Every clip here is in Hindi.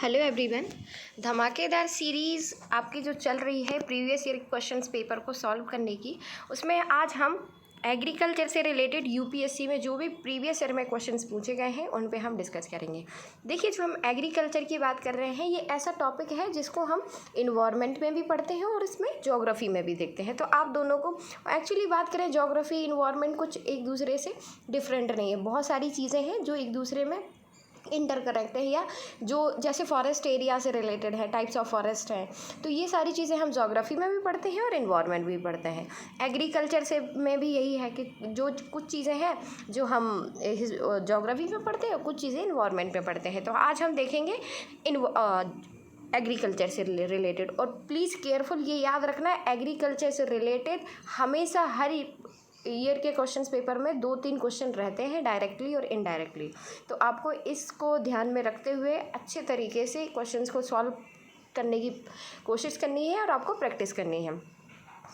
Hello everyone. धमाकेदार सीरीज़ आपकी जो चल रही है प्रीवियस ईयर क्वेश्चंस पेपर को सॉल्व करने की, उसमें आज हम एग्रीकल्चर से रिलेटेड यूपीएससी में जो भी प्रीवियस ईयर में क्वेश्चंस पूछे गए हैं उन पे हम डिस्कस करेंगे। देखिए, जो हम एग्रीकल्चर की बात कर रहे हैं ये ऐसा टॉपिक है जिसको हम इन्वायरमेंट में भी पढ़ते हैं और इसमें ज्योग्राफी में भी देखते हैं। तो आप दोनों को एक्चुअली बात करें, ज्योग्राफी इन्वायरमेंट कुछ एक दूसरे से डिफरेंट नहीं है। बहुत सारी चीज़ें हैं जो एक दूसरे में इंटरकनेक्ट है, या जो जैसे फॉरेस्ट एरिया से रिलेटेड है, टाइप्स ऑफ फॉरेस्ट हैं, तो ये सारी चीज़ें हम ज्योग्राफी में भी पढ़ते हैं और इन्वायरमेंट भी पढ़ते हैं। एग्रीकल्चर से में भी यही है कि जो कुछ चीज़ें हैं जो हम ज्योग्राफी में पढ़ते हैं और कुछ चीज़ें इन्वायरमेंट में पढ़ते हैं। तो आज हम देखेंगे एग्रीकल्चर से रिलेटेड। और प्लीज़ केयरफुल ये याद रखना, एग्रीकल्चर से रिलेटेड हमेशा हर ईयर के क्वेश्चंस पेपर में 2-3 क्वेश्चन रहते हैं, डायरेक्टली और इनडायरेक्टली। तो आपको इसको ध्यान में रखते हुए अच्छे तरीके से क्वेश्चंस को सॉल्व करने की कोशिश करनी है और आपको प्रैक्टिस करनी है।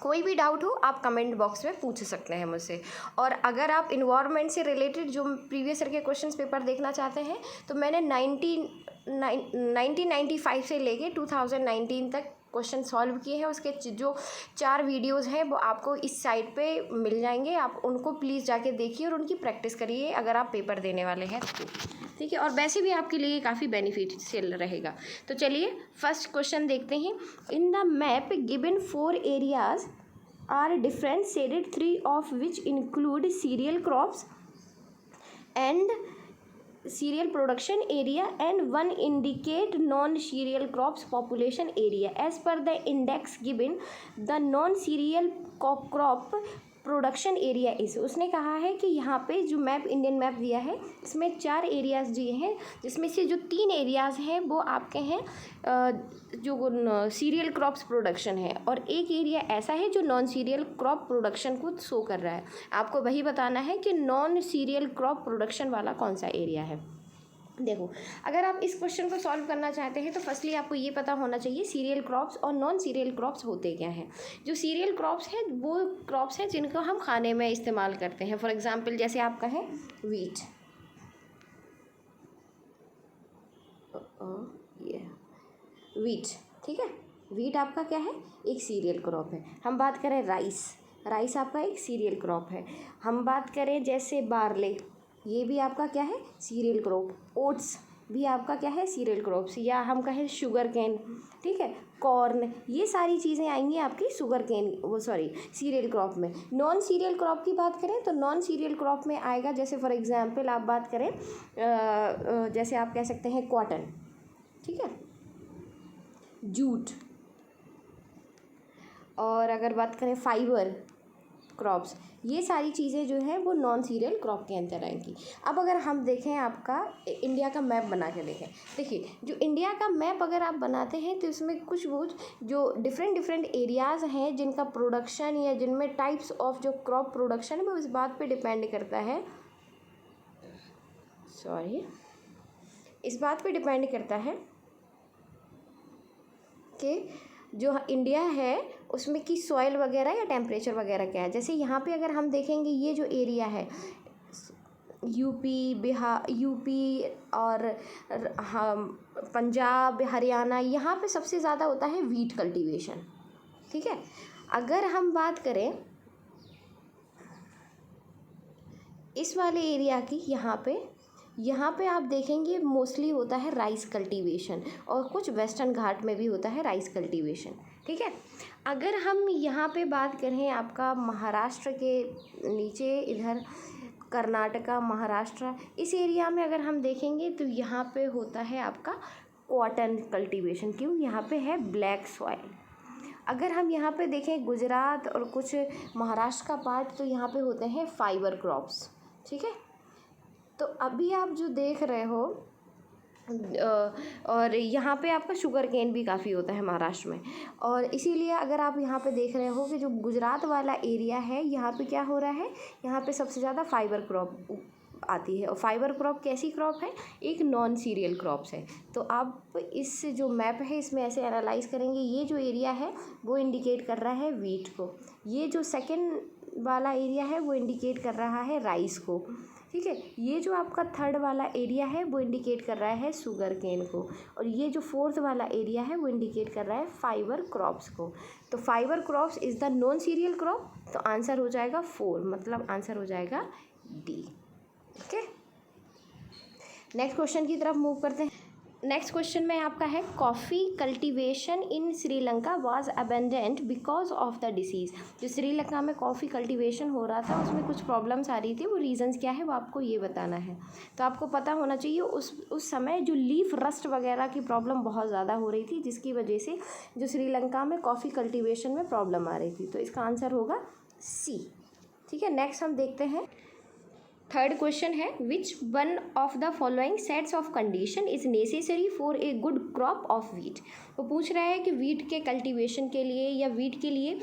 कोई भी डाउट हो आप कमेंट बॉक्स में पूछ सकते हैं मुझसे। और अगर आप इन्वायरमेंट से रिलेटेड जो प्रीवियस ईयर के क्वेश्चंस पेपर देखना चाहते हैं तो मैंने 1995 से लेके 2019 तक क्वेश्चन सॉल्व किए हैं। उसके जो 4 वीडियोस हैं वो आपको इस साइट पे मिल जाएंगे। आप उनको प्लीज़ जाके देखिए और उनकी प्रैक्टिस करिए अगर आप पेपर देने वाले हैं तो, ठीक है। और वैसे भी आपके लिए काफ़ी बेनिफिशियल रहेगा। तो चलिए फर्स्ट क्वेश्चन देखते हैं। In the map given 4 areas are different shaded, 3 of which include cereal crops and cereal production area and 1 indicate non-cereal crops population area. As per the index given, the non-cereal crop production area इस उसने कहा है कि यहाँ पे जो मैप, इंडियन मैप दिया है, इसमें 4 एरियाज़ दिए हैं, जिसमें से जो 3 एरियाज़ हैं वो आपके हैं जो सीरियल क्रॉप्स प्रोडक्शन है, और एक एरिया ऐसा है जो नॉन सीरियल क्रॉप प्रोडक्शन को शो कर रहा है। आपको वही बताना है कि नॉन सीरियल क्रॉप प्रोडक्शन वाला कौन सा एरिया है। देखो, अगर आप इस क्वेश्चन को सॉल्व करना चाहते हैं तो फर्स्टली आपको ये पता होना चाहिए सीरियल क्रॉप्स और नॉन सीरियल क्रॉप्स होते क्या हैं। जो सीरियल क्रॉप्स हैं वो क्रॉप्स हैं जिनको हम खाने में इस्तेमाल करते हैं। फॉर एग्जांपल जैसे आपका है वीट, ये वीट, ठीक है। वीट आपका क्या है, एक सीरियल क्रॉप है। हम बात करें राइस, राइस आपका एक सीरियल क्रॉप है। हम बात करें जैसे बार्ले, ये भी आपका क्या है, सीरियल क्रॉप। ओट्स भी आपका क्या है, सीरियल क्रॉप्स। या हम कहें शुगर केन, ठीक है, कॉर्न, ये सारी चीज़ें आएंगी आपकी शुगर केन सीरियल क्रॉप में। नॉन सीरियल क्रॉप की बात करें तो नॉन सीरियल क्रॉप में आएगा, जैसे फॉर एग्जांपल आप बात करें जैसे आप कह सकते हैं कॉटन, ठीक है, जूट, और अगर बात करें फाइबर क्रॉप्स, ये सारी चीज़ें जो हैं वो नॉन सीरियल क्रॉप के अंदर आएंगी। अब अगर हम देखें, आपका इंडिया का मैप बना के देखें, देखिए जो इंडिया का मैप अगर आप बनाते हैं तो इसमें कुछ वो जो डिफरेंट एरियाज़ हैं जिनका प्रोडक्शन या जिनमें टाइप्स ऑफ जो क्रॉप प्रोडक्शन है वो इस बात पे डिपेंड करता है, इस बात पे डिपेंड करता है कि जो इंडिया है उसमें की सॉइल वगैरह या टेम्परेचर वगैरह क्या है। जैसे यहाँ पे अगर हम देखेंगे, ये जो एरिया है यूपी, बिहार, यूपी और पंजाब, हरियाणा, यहाँ पे सबसे ज़्यादा होता है वीट कल्टीवेशन, ठीक है। अगर हम बात करें इस वाले एरिया की, यहाँ पे आप देखेंगे मोस्टली होता है राइस कल्टीवेशन, और कुछ वेस्टर्न घाट में भी होता है राइस कल्टीवेशन, ठीक है। अगर हम यहाँ पे बात करें आपका महाराष्ट्र के नीचे, इधर कर्नाटका, महाराष्ट्र, इस एरिया में अगर हम देखेंगे तो यहाँ पे होता है आपका कॉटन कल्टीवेशन। क्यों, यहाँ पे है ब्लैक सॉइल। अगर हम यहाँ पे देखें गुजरात और कुछ महाराष्ट्र का पार्ट, तो यहाँ पे होते हैं फाइबर क्रॉप्स, ठीक है। तो अभी आप जो देख रहे हो, और यहाँ पे आपका शुगर केन भी काफ़ी होता है महाराष्ट्र में, और इसीलिए अगर आप यहाँ पे देख रहे हो कि जो गुजरात वाला एरिया है, यहाँ पे क्या हो रहा है, यहाँ पे सबसे ज़्यादा फाइबर क्रॉप आती है। और फाइबर क्रॉप कैसी क्रॉप है, एक नॉन सीरियल क्रॉप्स है। तो आप इस जो मैप है इसमें ऐसे एनालाइज करेंगे, ये जो एरिया है वो इंडिकेट कर रहा है वीट को, ये जो सेकेंड वाला एरिया है वो इंडिकेट कर रहा है राइस को, ठीक है। ये जो आपका थर्ड वाला एरिया है वो इंडिकेट कर रहा है शुगर केन को, और ये जो फोर्थ वाला एरिया है वो इंडिकेट कर रहा है फाइबर क्रॉप्स को। तो fibre crops is the non cereal crop, तो आंसर हो जाएगा 4, मतलब आंसर हो जाएगा डी। ओके, नेक्स्ट क्वेश्चन की तरफ मूव करते हैं। नेक्स्ट क्वेश्चन में आपका है coffee cultivation in Sri Lanka was abandoned because of the disease. जो श्रीलंका में कॉफ़ी कल्टीवेशन हो रहा था उसमें कुछ प्रॉब्लम्स आ रही थी, वो रीजंस क्या है वो आपको ये बताना है। तो आपको पता होना चाहिए उस समय जो लीफ रस्ट वगैरह की प्रॉब्लम बहुत ज़्यादा हो रही थी, जिसकी वजह से जो श्रीलंका में कॉफ़ी कल्टीवेशन में प्रॉब्लम आ रही थी। तो इसका आंसर होगा सी। ठीक है, नेक्स्ट हम देखते हैं। थर्ड क्वेश्चन है विच one of the following sets of condition is necessary for a good crop of wheat. वो पूछ रहा है कि वीट के कल्टीवेशन के लिए या वीट के लिए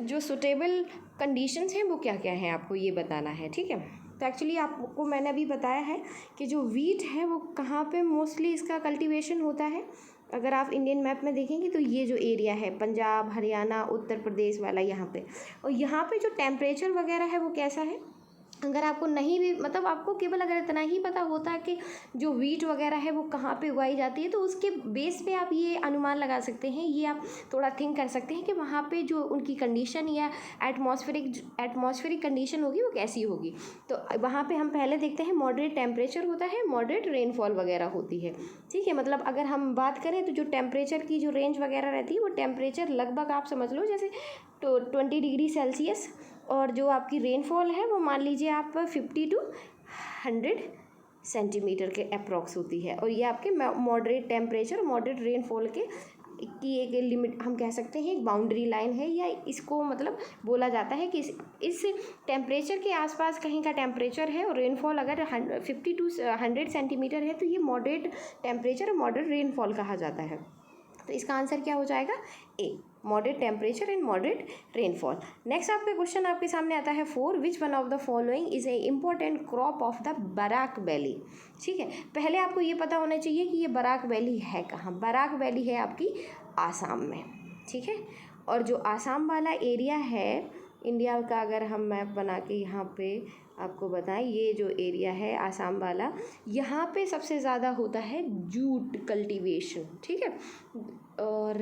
जो सुटेबल कंडीशंस हैं वो क्या क्या हैं, आपको ये बताना है। ठीक है, तो एक्चुअली आपको मैंने अभी बताया है कि जो वीट है वो कहाँ पे मोस्टली इसका कल्टीवेशन होता है। अगर आप इंडियन मैप में देखेंगे तो ये जो एरिया है पंजाब, हरियाणा, उत्तर प्रदेश वाला यहाँ पे, और यहाँ पे जो टेम्परेचर वगैरह है वो कैसा है। अगर आपको नहीं भी, मतलब आपको केवल अगर इतना ही पता होता है कि जो वीट वगैरह है वो कहाँ पे उगाई जाती है, तो उसके बेस पे आप ये अनुमान लगा सकते हैं, ये आप थोड़ा थिंक कर सकते हैं कि वहाँ पे जो उनकी कंडीशन या एटमॉस्फेरिक कंडीशन होगी वो कैसी होगी। तो वहाँ पे हम पहले देखते हैं मॉडरेट टेम्परेचर होता है, मॉडरेट रेनफॉल वगैरह होती है। ठीक है, मतलब अगर हम बात करें तो जो टेम्परेचर की जो रेंज वगैरह रहती है वो टेम्परेचर लगभग आप समझ लो जैसे 20 डिग्री सेल्सियस, और जो आपकी रेनफॉल है वो मान लीजिए आप 50 to 100 सेंटीमीटर के अप्रॉक्स होती है। और ये आपके मॉडरेट टेम्परेचर, मॉडरेट रेनफॉल की एक लिमिट हम कह सकते हैं, एक बाउंड्री लाइन है, या इसको मतलब बोला जाता है कि इस टेम्परेचर के आसपास कहीं का टेम्परेचर है और रेनफॉल अगर 50 to 100 सेंटीमीटर है तो ये मॉडरेट टेम्परेचर और मॉडरेट रेनफॉल कहा जाता है। तो इसका आंसर क्या हो जाएगा, A, moderate temperature and moderate rainfall. Next आपका क्वेश्चन आपके सामने आता है 4, which one of the following is a important crop of the Barak valley. ठीक है, पहले आपको ये पता होना चाहिए कि ये बराक वैली है कहाँ। बराक वैली है आपकी आसाम में। ठीक है, और जो आसाम वाला एरिया है इंडिया का, अगर हम मैप बना के यहाँ पे आपको बताएं, ये जो एरिया है आसाम वाला, यहाँ पे सबसे ज़्यादा होता है जूट कल्टीवेशन। ठीक है, और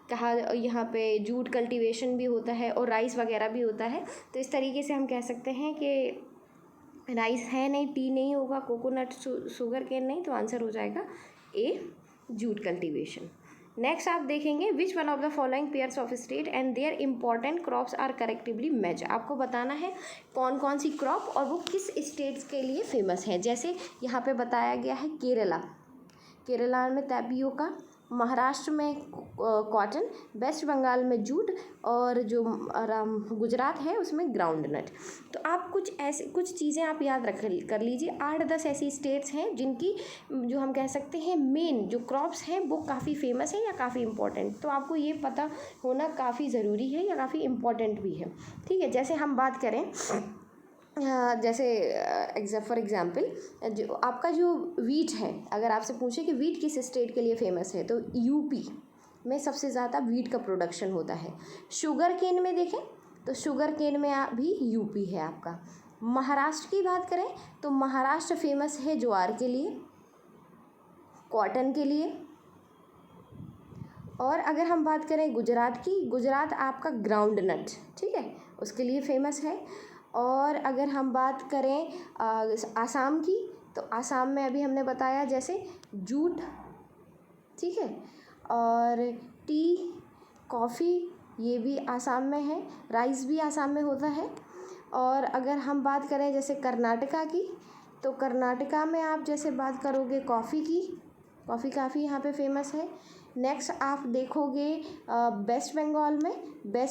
कहा यहाँ पे जूट कल्टीवेशन भी होता है और राइस वगैरह भी होता है। तो इस तरीके से हम कह सकते हैं कि राइस है नहीं, टी नहीं होगा, कोकोनट, शुगर केन नहीं, तो आंसर हो जाएगा ए, जूट कल्टीवेशन। नेक्स्ट आप देखेंगे which one of the following pairs of state and their important crops are correctly matched. आपको बताना है कौन कौन सी क्रॉप और वो किस स्टेट्स के लिए फेमस है। जैसे यहाँ पे बताया गया है केरला में टैपियोका, महाराष्ट्र में कॉटन, वेस्ट बंगाल में जूट, और जो गुजरात है उसमें ग्राउंडनट। तो आप कुछ चीज़ें आप याद कर लीजिए। 8-10 ऐसी स्टेट्स हैं जिनकी जो हम कह सकते हैं मेन जो क्रॉप्स हैं वो काफ़ी फेमस है या काफ़ी इम्पॉर्टेंट। तो आपको ये पता होना काफ़ी ज़रूरी है या काफ़ी इम्पॉर्टेंट भी है। ठीक है, जैसे हम बात करें जैसे फॉर एग्ज़ाम्पल जो आपका जो वीट है, अगर आपसे पूछे कि वीट किस स्टेट के लिए फ़ेमस है, तो यूपी में सबसे ज़्यादा वीट का प्रोडक्शन होता है। शुगर केन में देखें तो शुगर केन में भी यूपी है आपका। महाराष्ट्र की बात करें तो महाराष्ट्र फेमस है ज्वार के लिए, कॉटन के लिए। और अगर हम बात करें गुजरात की, गुजरात आपका ग्राउंडनट, ठीक है, उसके लिए फेमस है। और अगर हम बात करें आसाम की, तो आसाम में अभी हमने बताया जैसे जूट, ठीक है, और टी, कॉफ़ी, ये भी आसाम में है, राइस भी आसाम में होता है। और अगर हम बात करें जैसे कर्नाटका की, तो कर्नाटका में आप जैसे बात करोगे कॉफ़ी की, कॉफ़ी काफ़ी यहाँ पे फेमस है। नेक्स्ट आप देखोगे वेस्ट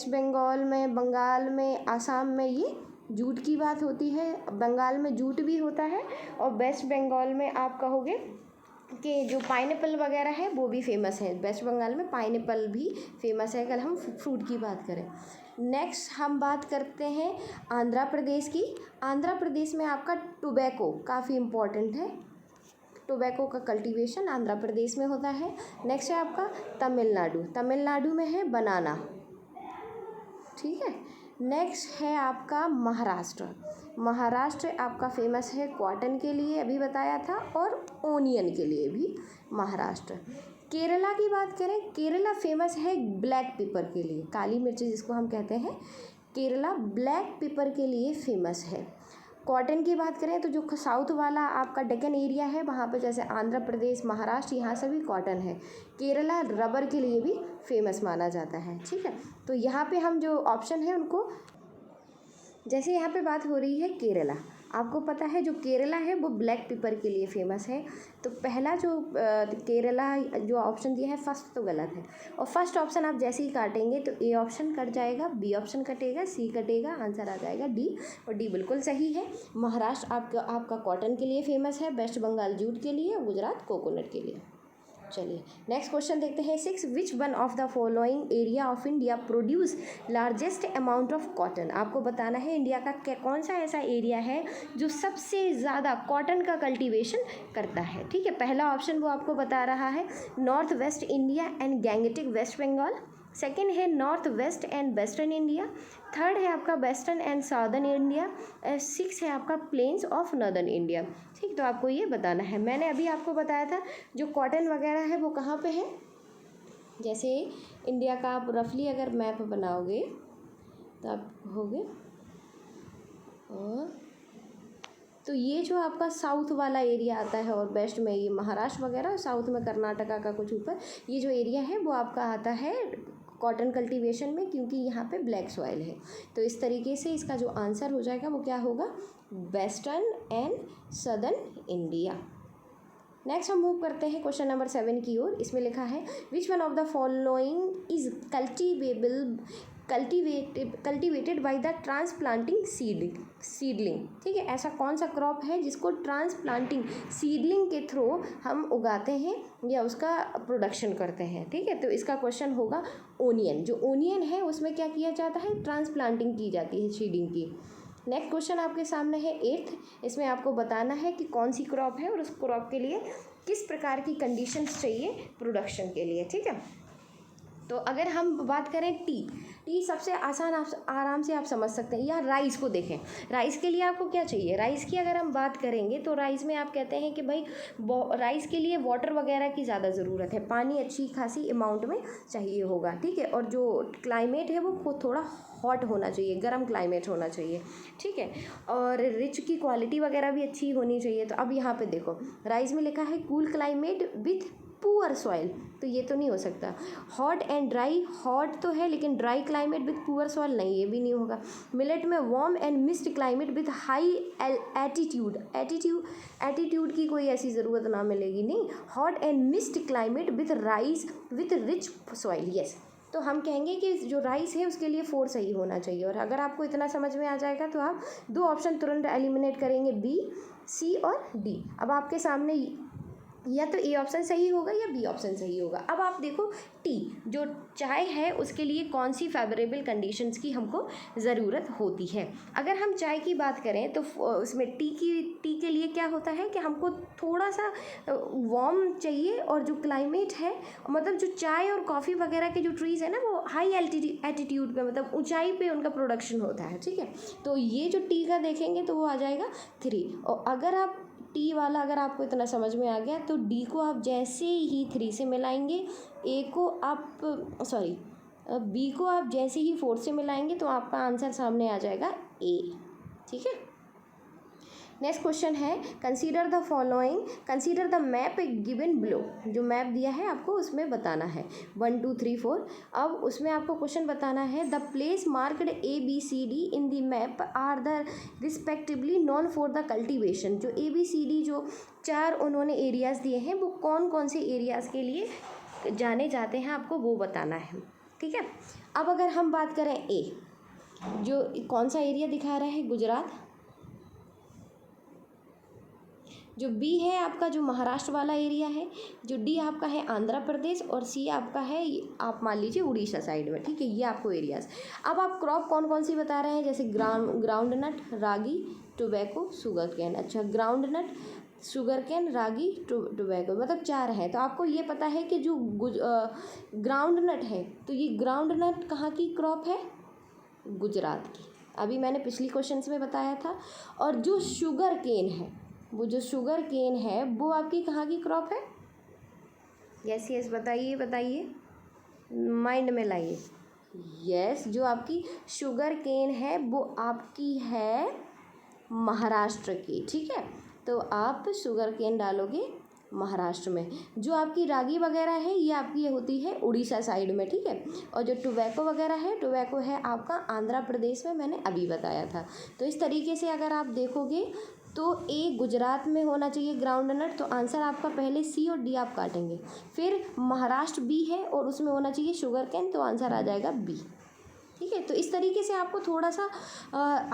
बंगाल में, बंगाल में, आसाम में ये जूट की बात होती है। बंगाल में जूट भी होता है, और वेस्ट बंगाल में आप कहोगे कि जो पाइनएप्पल वगैरह है वो भी फेमस है। वेस्ट बंगाल में पाइनएप्पल भी फेमस है अगर हम फ्रूट की बात करें। नेक्स्ट हम बात करते हैं आंध्र प्रदेश की। आंध्र प्रदेश में आपका टोबैको काफ़ी इम्पोर्टेंट है, टोबैको का कल्टीवेशन आंध्र प्रदेश में होता है। नेक्स्ट है आपका तमिलनाडु में है बनाना, ठीक है। नेक्स्ट है आपका महाराष्ट्र। महाराष्ट्र आपका फेमस है कॉटन के लिए, अभी बताया था, और ओनियन के लिए भी महाराष्ट्र। केरला की बात करें, केरला फेमस है ब्लैक पेपर के लिए, काली मिर्ची जिसको हम कहते हैं, केरला ब्लैक पेपर के लिए फेमस है। कॉटन की बात करें तो जो साउथ वाला आपका डेक्कन एरिया है वहाँ पे जैसे आंध्र प्रदेश, महाराष्ट्र, यहाँ से भी कॉटन है। केरला रबर के लिए भी फेमस माना जाता है। ठीक है, तो यहाँ पे हम जो ऑप्शन है उनको, जैसे यहाँ पे बात हो रही है केरला, आपको पता है जो केरला है वो ब्लैक पेपर के लिए फेमस है, तो पहला जो केरला जो ऑप्शन दिया है फर्स्ट तो गलत है, और फर्स्ट ऑप्शन आप जैसे ही काटेंगे तो ए ऑप्शन कट जाएगा, बी ऑप्शन कटेगा, सी कटेगा, आंसर आ जाएगा डी, और डी बिल्कुल सही है। महाराष्ट्र आपका कॉटन के लिए फेमस है, वेस्ट बंगाल जूट के लिए, गुजरात कोकोनट के लिए। चलिए नेक्स्ट क्वेश्चन देखते हैं। 6 विच one of the following area of India produce largest amount of cotton. आपको बताना है इंडिया का कौन सा ऐसा एरिया है जो सबसे ज़्यादा कॉटन का कल्टीवेशन करता है। ठीक है, पहला ऑप्शन वो आपको बता रहा है north west India and Gangetic West Bengal, second है north west and western India, third है आपका western and southern India, six है आपका प्लेन्स ऑफ नॉर्दर्न इंडिया। ठीक, तो आपको ये बताना है। मैंने अभी आपको बताया था जो कॉटन वगैरह है वो कहाँ पे है, जैसे इंडिया का आप रफली अगर मैप बनाओगे तो आप होगे, और तो ये जो आपका साउथ वाला एरिया आता है और वेस्ट में ये महाराष्ट्र वगैरह, साउथ में कर्नाटका का कुछ ऊपर, ये जो एरिया है वो आपका आता है कॉटन कल्टीवेशन में, क्योंकि यहाँ पे ब्लैक सॉइल है। तो इस तरीके से इसका जो आंसर हो जाएगा वो क्या होगा, western and southern India. Next हम मूव करते हैं क्वेश्चन नंबर 7 की ओर। इसमें लिखा है विच one of the following is cultivated by the transplanting seedling. ठीक है, ऐसा कौन सा क्रॉप है जिसको ट्रांसप्लांटिंग सीडलिंग के थ्रू हम उगाते हैं या उसका प्रोडक्शन करते हैं। ठीक है, तो इसका क्वेश्चन होगा ओनियन। जो ओनियन है उसमें क्या किया जाता है, ट्रांसप्लांटिंग की जाती है, सीडिंग की। नेक्स्ट क्वेश्चन आपके सामने है 8th। इसमें आपको बताना है कि कौन सी क्रॉप है और उस क्रॉप के लिए किस प्रकार की कंडीशंस चाहिए प्रोडक्शन के लिए। ठीक है, तो अगर हम बात करें टी सबसे आसान, आप आराम से आप समझ सकते हैं। या राइस को देखें, राइस के लिए आपको क्या चाहिए, राइस की अगर हम बात करेंगे तो राइस में आप कहते हैं कि भाई राइस के लिए वाटर वगैरह की ज़्यादा ज़रूरत है, पानी अच्छी खासी अमाउंट में चाहिए होगा। ठीक है, और जो क्लाइमेट है वो थोड़ा हॉट होना चाहिए, गर्म क्लाइमेट होना चाहिए। ठीक है, और रिच की क्वालिटी वगैरह भी अच्छी होनी चाहिए। तो अब यहाँ पे देखो राइस में लिखा है cool climate with poor soil, तो ये तो नहीं हो सकता। हॉट एंड ड्राई, हॉट तो है लेकिन dry climate with poor soil नहीं, ये भी नहीं होगा। मिलेट में warm and mist climate with high attitude की कोई ऐसी ज़रूरत ना मिलेगी, नहीं। Hot and mist climate with rice with rich soil, yes. तो हम कहेंगे कि जो राइस है उसके लिए 4 सही होना चाहिए। और अगर आपको इतना समझ में आ जाएगा तो आप 2 ऑप्शन तुरंत एलिमिनेट करेंगे, बी, सी और डी। अब आपके सामने या तो ए ऑप्शन सही होगा या बी ऑप्शन सही होगा। अब आप देखो टी, जो चाय है उसके लिए कौन सी फेवरेबल कंडीशंस की हमको ज़रूरत होती है। अगर हम चाय की बात करें तो उसमें टी के लिए क्या होता है कि हमको थोड़ा सा वार्म चाहिए, और जो क्लाइमेट है मतलब जो चाय और कॉफ़ी वगैरह के जो ट्रीज़ है ना वो हाई एल्टीट्यूड पे, मतलब ऊंचाई पे उनका प्रोडक्शन होता है। ठीक है, तो ये जो टी का देखेंगे तो वो आ जाएगा 3। और अगर आप टी वाला अगर आपको इतना समझ में आ गया तो डी को आप जैसे ही 3 से मिलाएंगे, ए को आप बी को आप जैसे ही 4 से मिलाएंगे तो आपका आंसर सामने आ जाएगा ए। ठीक है, नेक्स्ट क्वेश्चन है consider the following, consider the map given below. जो मैप दिया है आपको उसमें बताना है 1 2 3 4। अब उसमें आपको क्वेश्चन बताना है the place marked ABCD in the map are the respectively known for the cultivation. जो ABCD जो 4 उन्होंने एरियाज़ दिए हैं वो कौन कौन से एरियाज़ के लिए जाने जाते हैं, आपको वो बताना है। ठीक है, अब अगर हम बात करें ए, जो कौन सा एरिया दिखा रहा है, गुजरात। जो बी है आपका जो महाराष्ट्र वाला एरिया है, जो डी आपका है आंध्र प्रदेश, और सी आपका है आप मान लीजिए उड़ीसा साइड में। ठीक है, ये आपको एरियाज। अब आप क्रॉप कौन कौन सी बता रहे हैं, जैसे ग्राउंड नट, रागी, टोबैको, शुगर कैन। अच्छा, ग्राउंड नट, शुगर कैन, रागी, टोबैको, मतलब 4 है। तो आपको ये पता है कि जो ग्राउंड नट है तो ये ग्राउंड नट कहाँ की क्रॉप है, गुजरात की, अभी मैंने पिछली क्वेश्चंस में बताया था। और जो शुगर केन है, वो जो शुगर केन है वो आपकी कहाँ की क्रॉप है? यस यस, बताइए बताइए, माइंड में लाइए। यस, जो आपकी शुगर केन है वो आपकी है महाराष्ट्र की, ठीक है। तो आप शुगर केन डालोगे महाराष्ट्र में। जो आपकी रागी वगैरह है ये आपकी होती है उड़ीसा साइड में, ठीक है। और जो टोबैको वगैरह है, टोबैको है आपका आंध्र प्रदेश में, मैंने अभी बताया था। तो इस तरीके से अगर आप देखोगे तो ए गुजरात में होना चाहिए ग्राउंड नट, तो आंसर आपका पहले सी और डी आप काटेंगे। फिर महाराष्ट्र बी है और उसमें होना चाहिए शुगर कैन, तो आंसर आ जाएगा बी, ठीक है। तो इस तरीके से आपको थोड़ा सा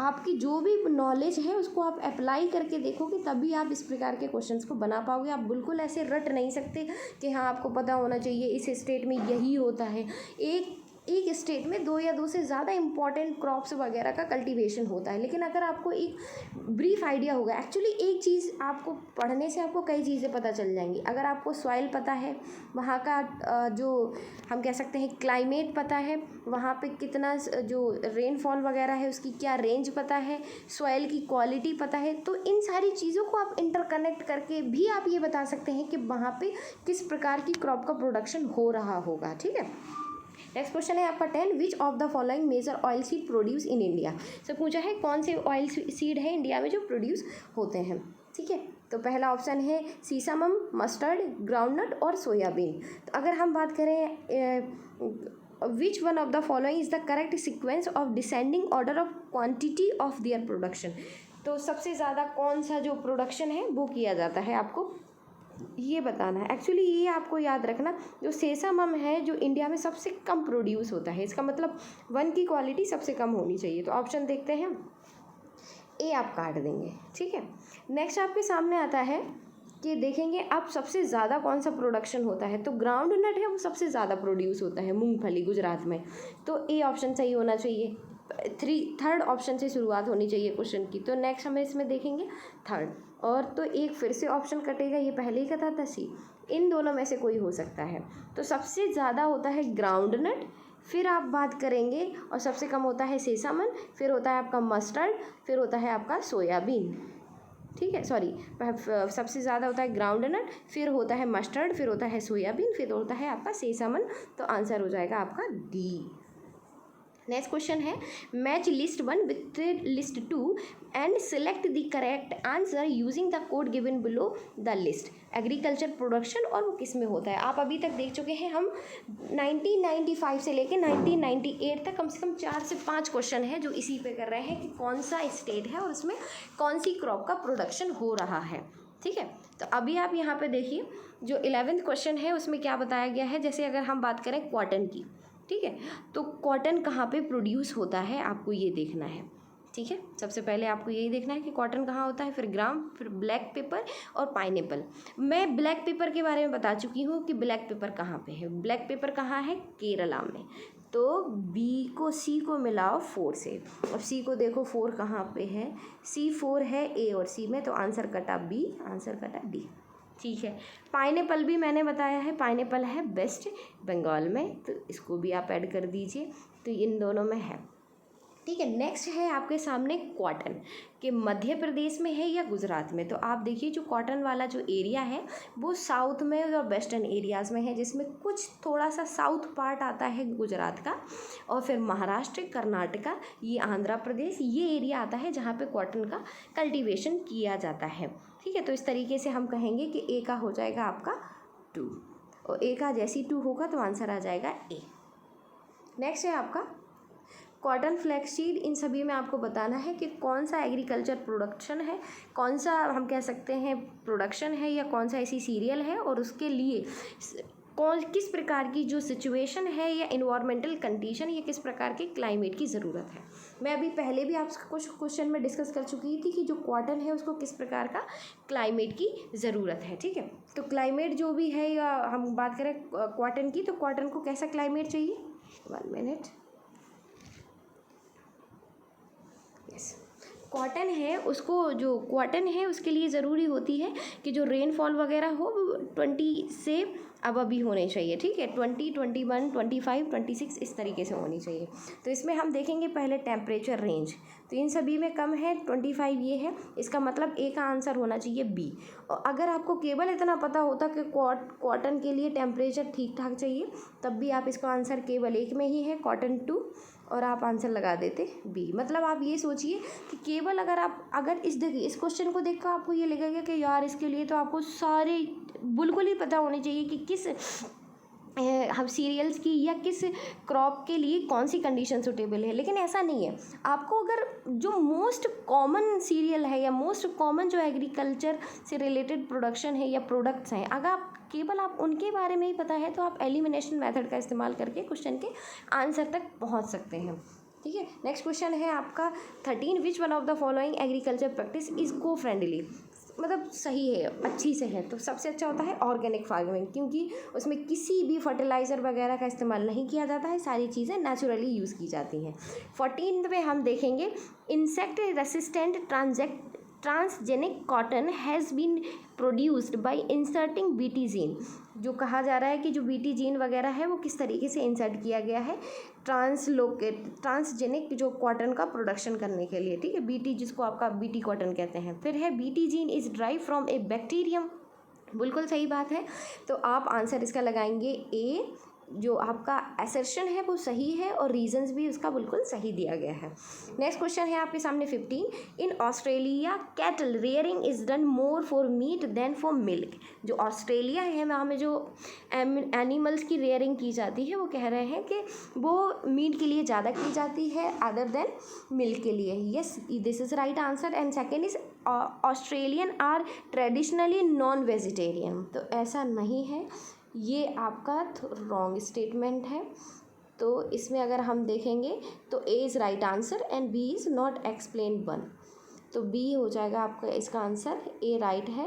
आपकी जो भी नॉलेज है उसको आप अप्लाई करके देखोगे, तभी आप इस प्रकार के क्वेश्चंस को बना पाओगे। आप बिल्कुल ऐसे रट नहीं सकते कि हाँ आपको पता होना चाहिए इस स्टेट में यही होता है। एक स्टेट में दो या दो से ज़्यादा इंपॉर्टेंट क्रॉप्स वगैरह का कल्टीवेशन होता है, लेकिन अगर आपको एक ब्रीफ आइडिया होगा, एक्चुअली एक चीज़ आपको पढ़ने से आपको कई चीज़ें पता चल जाएंगी। अगर आपको सॉइल पता है, वहाँ का जो हम कह सकते हैं क्लाइमेट पता है, वहाँ पे कितना जो रेनफॉल वगैरह है उसकी क्या रेंज पता है, सॉइल की क्वालिटी पता है, तो इन सारी चीज़ों को आप इंटरकनेक्ट करके भी आप ये बता सकते हैं कि वहाँ पे किस प्रकार की क्रॉप का प्रोडक्शन हो रहा होगा, ठीक है। नेक्स्ट क्वेश्चन है आपका 10, which of the following major oil seed produce in India. से पूछा है कौन से ऑयल सीड है इंडिया में जो प्रोड्यूस होते हैं, ठीक है। तो पहला ऑप्शन है सीसामम, मस्टर्ड, ग्राउंडनट और सोयाबीन। तो अगर हम बात करें विच one of the following is the correct sequence of descending order of quantity of their production, तो सबसे ज़्यादा कौन सा जो प्रोडक्शन है वो किया जाता है, आपको ये बताना है। एक्चुअली ये आपको याद रखना, जो सेसामम है जो इंडिया में सबसे कम प्रोड्यूस होता है, इसका मतलब वन की क्वालिटी सबसे कम होनी चाहिए। तो ऑप्शन देखते हैं, ए आप काट देंगे, ठीक है। नेक्स्ट आपके सामने आता है कि देखेंगे आप सबसे ज़्यादा कौन सा प्रोडक्शन होता है, तो ग्राउंड नट है वो सबसे ज़्यादा प्रोड्यूस होता है, मूंगफली गुजरात में, तो ए ऑप्शन सही होना चाहिए। थर्ड ऑप्शन से शुरुआत होनी चाहिए क्वेश्चन की। तो नेक्स्ट हमें इसमें देखेंगे थर्ड, और तो एक फिर से ऑप्शन कटेगा, ये पहले ही कटा था सी, इन दोनों में से कोई हो सकता है। तो सबसे ज़्यादा होता है ग्राउंड नट, फिर आप बात करेंगे और सबसे कम होता है सेसामन, फिर होता है आपका मस्टर्ड, फिर होता है आपका सोयाबीन, ठीक है। सॉरी, सबसे ज़्यादा होता है ग्राउंड नट, फिर होता है मस्टर्ड, फिर होता है सोयाबीन, फिर होता है आपका सेसामन, तो आंसर हो जाएगा आपका डी। नेक्स्ट क्वेश्चन है, match list 1 with list 2 and select the correct answer using the code given below the list. Agriculture production और वो किस में होता है, आप अभी तक देख चुके हैं। हम 1995 से लेके 1998 तक कम से कम 4 से 5 क्वेश्चन है जो इसी पे कर रहे हैं कि कौन सा स्टेट है और उसमें कौन सी क्रॉप का प्रोडक्शन हो रहा है, ठीक है। तो अभी आप यहाँ पे देखिए, जो 11th क्वेश्चन है उसमें क्या बताया गया है। जैसे अगर हम बात करें कॉटन की, ठीक है, तो कॉटन कहाँ पे प्रोड्यूस होता है आपको ये देखना है, ठीक है। सबसे पहले आपको यही देखना है कि कॉटन कहाँ होता है, फिर ग्राम, फिर ब्लैक पेपर और पाइनएप्पल। मैं ब्लैक पेपर के बारे में बता चुकी हूँ कि ब्लैक पेपर कहाँ पे है। ब्लैक पेपर कहाँ है, केरला में। तो बी को सी को मिलाओ 4 से, अब सी को देखो 4 कहाँ पे है, सी 4 है ए और सी में, तो आंसर कटा बी, आंसर कटा डी, ठीक है। पाइनएप्पल भी मैंने बताया है, पाइनएप्पल है वेस्ट बंगाल में, तो इसको भी आप ऐड कर दीजिए, तो इन दोनों में है, ठीक है। नेक्स्ट है आपके सामने कॉटन, कि मध्य प्रदेश में है या गुजरात में। तो आप देखिए जो कॉटन वाला जो एरिया है वो साउथ में और वेस्टर्न एरियाज़ में है, जिसमें कुछ थोड़ा सा साउथ पार्ट आता है गुजरात का, और फिर महाराष्ट्र, कर्नाटका, ये आंध्र प्रदेश, ये एरिया आता है जहाँ पे कॉटन का कल्टीवेशन किया जाता है, ठीक है। तो इस तरीके से हम कहेंगे कि ए का हो जाएगा आपका 2, और ए का जैसी 2 होगा तो आंसर आ जाएगा ए। नेक्स्ट है आपका कॉटन, फ्लैक्ससीड, इन सभी में आपको बताना है कि कौन सा एग्रीकल्चर प्रोडक्शन है, कौन सा हम कह सकते हैं प्रोडक्शन है, या कौन सा ऐसी सीरियल है, और उसके लिए किस प्रकार की जो सिचुएशन है या इन्वायरमेंटल कंडीशन या किस प्रकार के क्लाइमेट की ज़रूरत है। मैं अभी पहले भी आपसे कुछ क्वेश्चन में डिस्कस कर चुकी थी कि जो कॉटन है उसको किस प्रकार का क्लाइमेट की ज़रूरत है, ठीक है। तो क्लाइमेट जो भी है, या हम बात करें कॉटन की, तो कॉटन को कैसा क्लाइमेट चाहिए, 1 मिनट, कॉटन है उसको, जो कॉटन है उसके लिए ज़रूरी होती है कि जो रेनफॉल वगैरह हो वो 20 से अब अभी होने चाहिए, ठीक है, 20, 21, 25, 26 इस तरीके से होनी चाहिए। तो इसमें हम देखेंगे पहले टेम्परेचर रेंज, तो इन सभी में कम है, 25 ये है, इसका मतलब ए का आंसर होना चाहिए बी। और अगर आपको केवल इतना पता होता कि कॉटन के लिए टेम्परेचर ठीक ठाक चाहिए, तब भी आप इसका आंसर केवल एक में ही है, कॉटन 2, और आप आंसर लगा देते बी। मतलब आप ये सोचिए कि केवल अगर देखिए इस क्वेश्चन को देखकर आपको ये लगेगा कि यार इसके लिए तो आपको सारे बिल्कुल ही पता होने चाहिए कि किस हम सीरियल्स की या किस क्रॉप के लिए कौन सी कंडीशन सुटेबल है, लेकिन ऐसा नहीं है। आपको अगर जो मोस्ट कॉमन सीरियल है या मोस्ट कॉमन जो एग्रीकल्चर से रिलेटेड प्रोडक्शन है या प्रोडक्ट्स हैं, अगर आप उनके बारे में ही पता है तो आप एलिमिनेशन मेथड का इस्तेमाल करके क्वेश्चन के आंसर तक पहुंच सकते हैं, ठीक है। नेक्स्ट क्वेश्चन है आपका 13, विच one of the following agriculture practice is को फ्रेंडली, मतलब सही है, अच्छी से है, तो सबसे अच्छा होता है ऑर्गेनिक फार्मिंग, क्योंकि उसमें किसी भी फर्टिलाइज़र वगैरह का इस्तेमाल नहीं किया जाता है, सारी चीज़ें नेचुरली यूज़ की जाती हैं। 14 में हम देखेंगे insect resistant transgenic cotton has been produced by inserting BT gene, जो कहा जा रहा है कि जो बीटी जीन वगैरह है वो किस तरीके से इंसर्ट किया गया है ट्रांसजेनिक जो कॉटन का प्रोडक्शन करने के लिए, ठीक है, बीटी जिसको आपका बीटी कॉटन कहते हैं। फिर है BT gene is drive from A bacterium, बिल्कुल सही बात है, तो आप आंसर इसका लगाएंगे ए। जो आपका असर्शन है वो सही है और रीजंस भी उसका बिल्कुल सही दिया गया है। नेक्स्ट क्वेश्चन है आपके सामने 15, in Australia cattle rearing is done more for meat than for milk, जो ऑस्ट्रेलिया है वहाँ में जो एनिमल्स की रेयरिंग की जाती है वो कह रहे हैं कि वो मीट के लिए ज़्यादा की जाती है अदर देन मिल्क के लिए। Yes, this is right answer. And second is Australian are traditionally non vegetarian, तो ऐसा नहीं है, ये आपका रॉन्ग स्टेटमेंट है। तो इसमें अगर हम देखेंगे तो A is right answer and B is not explain 1, तो बी हो जाएगा आपका इसका आंसर, ए राइट है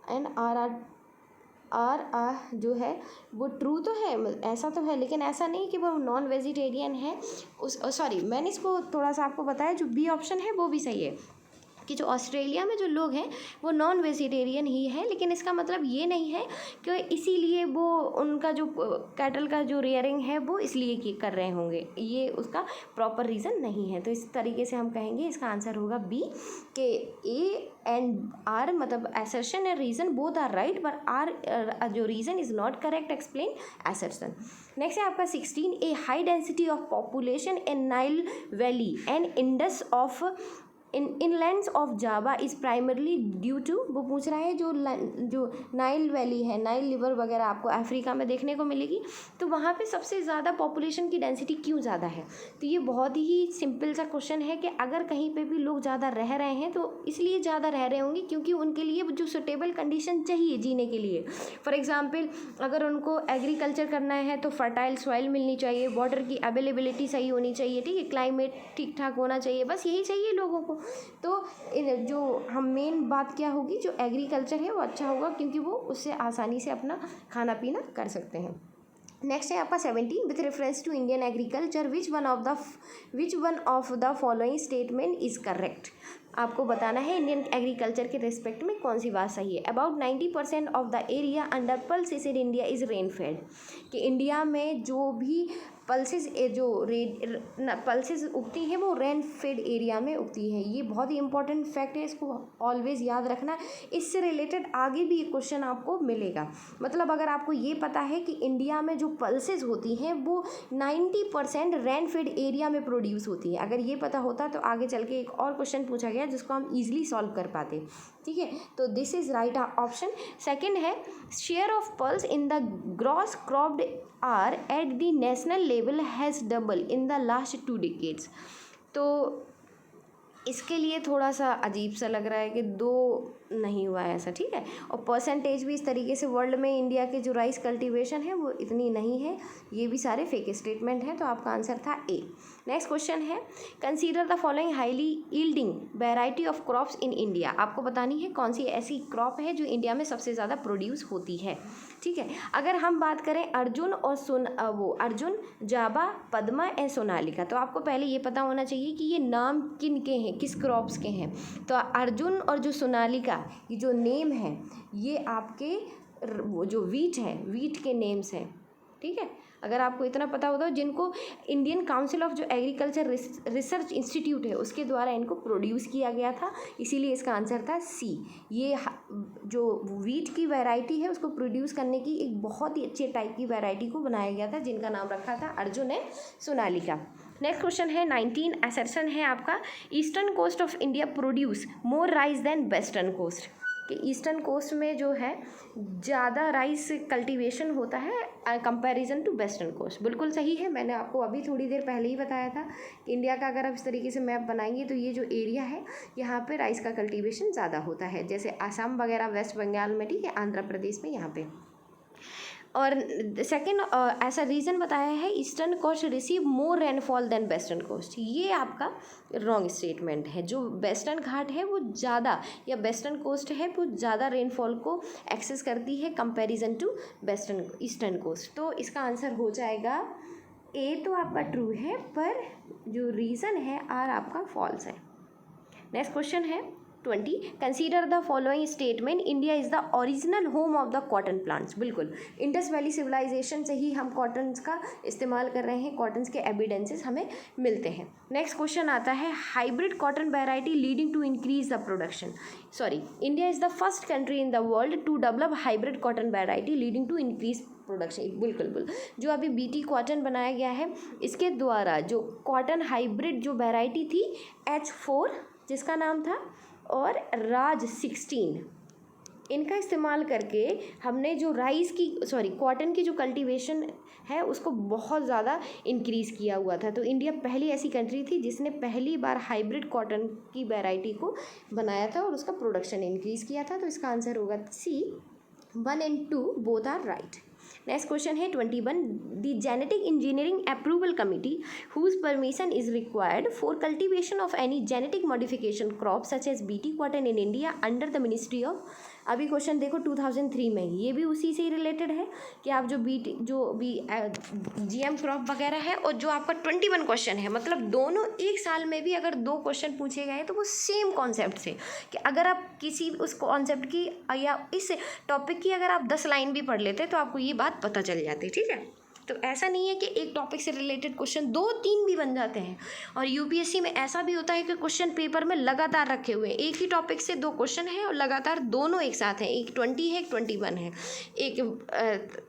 एंड आर जो है वो ट्रू तो है, ऐसा तो है, लेकिन ऐसा नहीं कि वो नॉन वेजिटेरियन है। सॉरी, मैंने इसको थोड़ा सा आपको बताया, जो बी ऑप्शन है वो भी सही है कि जो ऑस्ट्रेलिया में जो लोग हैं वो नॉन वेजिटेरियन ही है, लेकिन इसका मतलब ये नहीं है कि इसीलिए वो उनका जो कैटल का जो रेयरिंग है वो इसलिए कर रहे होंगे, ये उसका प्रॉपर रीज़न नहीं है। तो इस तरीके से हम कहेंगे इसका आंसर होगा बी, कि ए एंड आर मतलब assertion and reason both are right, पर आर जो reason is not correct explain assertion. Next है आपका 16, a high density of population in Nile valley and Indus of inlands of Java is primarily due to, वो पूछ रहा है जो नाइल वैली है, नाइल रिवर वगैरह आपको अफ्रीका में देखने को मिलेगी, तो वहाँ पे सबसे ज़्यादा पॉपुलेशन की डेंसिटी क्यों ज़्यादा है। तो ये बहुत ही सिंपल सा क्वेश्चन है कि अगर कहीं पे भी लोग ज़्यादा रह रहे हैं तो इसलिए ज़्यादा रह रहे होंगे क्योंकि उनके लिए जो सुटेबल कंडीशन चाहिए जीने के लिए। फॉर एग्ज़ाम्पल अगर उनको एग्रीकल्चर करना है तो फर्टाइल सॉइल मिलनी चाहिए, वाटर की अवेलेबिलिटी सही होनी चाहिए, ठीक है, क्लाइमेट ठीक ठाक होना चाहिए, बस यही चाहिए लोगों को। तो जो हम मेन बात क्या होगी, जो एग्रीकल्चर है वो अच्छा होगा क्योंकि वो उससे आसानी से अपना खाना पीना कर सकते हैं। नेक्स्ट है आपका 17, with reference to Indian agriculture which one of the following statement is correct, आपको बताना है इंडियन एग्रीकल्चर के रिस्पेक्ट में कौन सी बात सही है। About 90% of the area under pulses in India is rain fade, कि इंडिया में जो भी पल्सेस उगती हैं वो रेन फेड एरिया में उगती है। ये बहुत ही इंपॉर्टेंट फैक्ट है, इसको ऑलवेज याद रखना। इससे रिलेटेड आगे भी एक क्वेश्चन आपको मिलेगा। मतलब अगर आपको ये पता है कि इंडिया में जो पल्सेस होती हैं वो 90% रेन फेड एरिया में प्रोड्यूस होती है, अगर ये पता होता तो आगे चल के एक और क्वेश्चन पूछा गया जिसको हम ईजिली सॉल्व कर पाते, ठीक है। तो this is right option. Second है share of pulse in the gross cropped area at the national level has double in the last 2 decades। तो इसके लिए थोड़ा सा अजीब सा लग रहा है कि 2 नहीं हुआ है ऐसा, ठीक है। और परसेंटेज भी इस तरीके से वर्ल्ड में इंडिया के जो राइस कल्टीवेशन है वो इतनी नहीं है। ये भी सारे फेक स्टेटमेंट हैं, तो आपका आंसर था ए। नेक्स्ट क्वेश्चन है, consider the following highly yielding variety of crops in India. आपको बतानी है कौन सी ऐसी क्रॉप है जो इंडिया में सबसे ज़्यादा प्रोड्यूस होती है, ठीक है। अगर हम बात करें अर्जुन और अर्जुन, जावा, पद्मा एंड सोनालिका, तो आपको पहले ये पता होना चाहिए कि ये नाम किन के हैं, किस क्रॉप्स के हैं। तो अर्जुन और जो सोनालिका, ये जो नेम है ये आपके वो जो वीट है, वीट के नेम्स हैं, ठीक है। अगर आपको इतना पता होता है, जिनको इंडियन काउंसिल ऑफ जो एग्रीकल्चर रिसर्च इंस्टीट्यूट है उसके द्वारा इनको प्रोड्यूस किया गया था, इसीलिए इसका आंसर था सी। ये जो वीट की वैरायटी है उसको प्रोड्यूस करने की एक बहुत ही अच्छे टाइप की वैरायटी को बनाया गया था, जिनका नाम रखा था Arjun and Sonalika. Next question है 19 असर्शन है आपका, eastern coast of India produce more rice than western coast. कि ईस्टर्न कोस्ट में जो है ज़्यादा राइस कल्टीवेशन होता है कंपैरिजन टू वेस्टर्न कोस्ट। बिल्कुल सही है, मैंने आपको अभी थोड़ी देर पहले ही बताया था कि इंडिया का अगर आप इस तरीके से मैप बनाएंगे तो ये जो एरिया है यहाँ पे राइस का कल्टीवेशन ज़्यादा होता है, जैसे असम वगैरह, वेस्ट बंगाल में, ठीक है, आंध्र प्रदेश में यहाँ पे। और सेकंड ऐसा रीज़न बताया है, eastern coast receive more rainfall than western coast. ये आपका रॉन्ग स्टेटमेंट है। जो वेस्टर्न घाट है वो ज़्यादा, या वेस्टर्न कोस्ट है वो ज़्यादा रेनफॉल को एक्सेस करती है comparison to western eastern coast. तो इसका आंसर हो जाएगा ए, तो आपका ट्रू है, पर जो रीज़न है आर आपका फॉल्स है। नेक्स्ट क्वेश्चन है 20, consider the following statement, India is the original home of the cotton plants. बिल्कुल, इंडस वैली सिविलाइजेशन से ही हम कॉटन्स का इस्तेमाल कर रहे हैं, कॉटन्स के एविडेंसेस हमें मिलते हैं। नेक्स्ट क्वेश्चन आता है, hybrid cotton variety leading to increase the production. India is the first country in the world to develop hybrid cotton variety leading to increase production. बिल्कुल, जो अभी बीटी कॉटन बनाया गया है इसके द्वारा जो कॉटन हाइब्रिड जो वैरायटी थी H4 जिसका नाम था, और राज 16, इनका इस्तेमाल करके हमने जो कॉटन की जो कल्टीवेशन है उसको बहुत ज़्यादा इंक्रीज़ किया हुआ था। तो इंडिया पहली ऐसी कंट्री थी जिसने पहली बार हाइब्रिड कॉटन की वैरायटी को बनाया था और उसका प्रोडक्शन इंक्रीज़ किया था। तो इसका आंसर होगा C, 1 and 2 both are right. Next question है 21, the genetic engineering approval committee whose permission is required for cultivation of any genetic modification crop such as BT cotton in India under the ministry of. अभी क्वेश्चन देखो 2003 में, ये भी उसी से ही रिलेटेड है कि आप जो जीएम क्रॉप वगैरह है, और जो आपका 21 क्वेश्चन है, मतलब दोनों एक साल में भी अगर 2 क्वेश्चन पूछे गए तो वो सेम कॉन्सेप्ट से, कि अगर आप किसी उस कॉन्सेप्ट की या इस टॉपिक की अगर आप 10 लाइन भी पढ़ लेते तो आपको ये बात पता चल जाती, ठीक है। तो ऐसा नहीं है कि एक टॉपिक से रिलेटेड क्वेश्चन 2-3 भी बन जाते हैं। और यूपीएससी में ऐसा भी होता है कि क्वेश्चन पेपर में लगातार रखे हुए हैं, एक ही टॉपिक से 2 क्वेश्चन हैं और लगातार दोनों एक साथ हैं, एक 20 है, एक 21 है, एक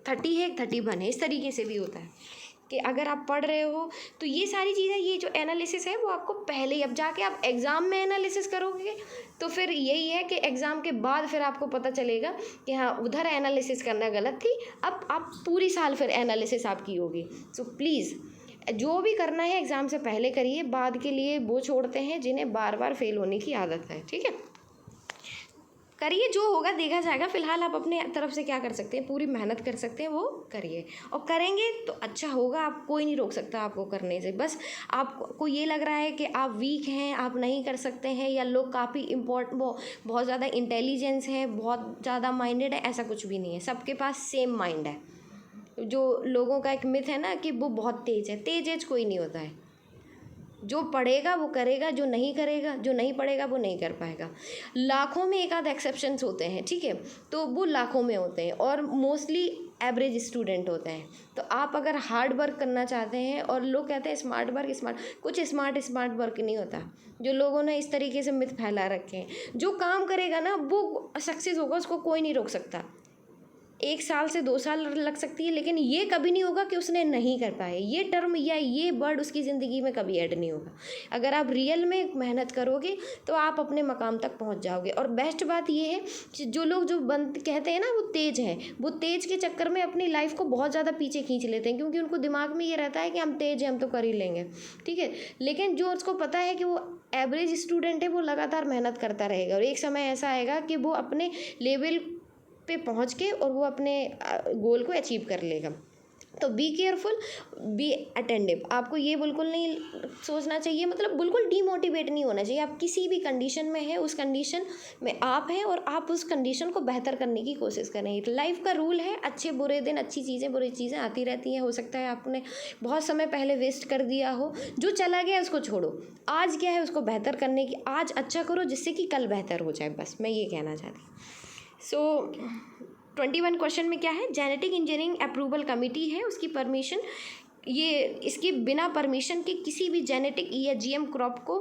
30 है, एक 31 है। इस तरीके से भी होता है कि अगर आप पढ़ रहे हो तो ये सारी चीज़ें, ये जो एनालिसिस है वो आपको पहले ही, अब जाके आप एग्ज़ाम में एनालिसिस करोगे तो फिर यही है कि एग्ज़ाम के बाद फिर आपको पता चलेगा कि हाँ उधर एनालिसिस करना गलत थी, अब आप पूरी साल फिर एनालिसिस आपकी होगी। सो प्लीज़ जो भी करना है एग्ज़ाम से पहले करिए, बाद के लिए वो छोड़ते हैं जिन्हें बार बार फेल होने की आदत है, ठीक है। करिए, जो होगा देखा जाएगा। फिलहाल आप अपने तरफ से क्या कर सकते हैं, पूरी मेहनत कर सकते हैं, वो करिए, और करेंगे तो अच्छा होगा। आप कोई नहीं रोक सकता आपको करने से। बस आपको ये लग रहा है कि आप वीक हैं, आप नहीं कर सकते हैं, या लोग काफ़ी बहुत ज़्यादा इंटेलिजेंस है, बहुत ज़्यादा माइंडेड है, ऐसा कुछ भी नहीं है। सबके पास सेम माइंड है। जो लोगों का एक मिथ है ना कि वो बहुत तेज़ है, तेज कोई नहीं होता है। जो पढ़ेगा वो करेगा, जो नहीं करेगा, जो नहीं पढ़ेगा वो नहीं कर पाएगा। लाखों में एक आध एक्सेप्शंस होते हैं, ठीक है, तो वो लाखों में होते हैं, और मोस्टली एवरेज स्टूडेंट होते हैं। तो आप अगर हार्ड वर्क करना चाहते हैं, और लोग कहते हैं स्मार्ट वर्क, कुछ स्मार्ट वर्क नहीं होता। जो लोगों ने इस तरीके से मिथ फैला रखे हैं, जो काम करेगा ना वो सक्सेस होगा, उसको कोई नहीं रोक सकता। 1 साल से 2 साल लग सकती है, लेकिन ये कभी नहीं होगा कि उसने नहीं कर पाए। ये टर्म या ये वर्ड उसकी ज़िंदगी में कभी ऐड नहीं होगा। अगर आप रियल में मेहनत करोगे तो आप अपने मकाम तक पहुंच जाओगे। और बेस्ट बात ये है कि जो लोग कहते हैं ना वो तेज़ हैं, वो तेज़ के चक्कर में अपनी लाइफ को बहुत ज़्यादा पीछे खींच लेते हैं, क्योंकि उनको दिमाग में ये रहता है कि हम तेज़ हैं, हम तो कर ही लेंगे, ठीक है। लेकिन जो उसको पता है कि वो एवरेज स्टूडेंट है वो लगातार मेहनत करता रहेगा और एक समय ऐसा आएगा कि वो अपने लेवल पे पहुंच के और वो अपने गोल को अचीव कर लेगा। तो बी केयरफुल, बी अटेंटिव। आपको ये बिल्कुल नहीं सोचना चाहिए, मतलब बिल्कुल डीमोटिवेट नहीं होना चाहिए। आप किसी भी कंडीशन में है, उस कंडीशन में आप हैं और आप उस कंडीशन को बेहतर करने की कोशिश करें। लाइफ का रूल है, अच्छे बुरे दिन, अच्छी चीज़ें बुरी चीज़ें आती रहती हैं। हो सकता है आपने बहुत समय पहले वेस्ट कर दिया हो, जो चला गया उसको छोड़ो। आज क्या है उसको बेहतर करने की, आज अच्छा करो जिससे कि कल बेहतर हो जाए। बस मैं ये कहना चाहती हूँ। सो 21 क्वेश्चन में क्या है, जेनेटिक इंजीनियरिंग अप्रूवल कमेटी है, उसकी परमिशन, ये इसके बिना परमिशन के किसी भी जेनेटिक या जीएम क्रॉप को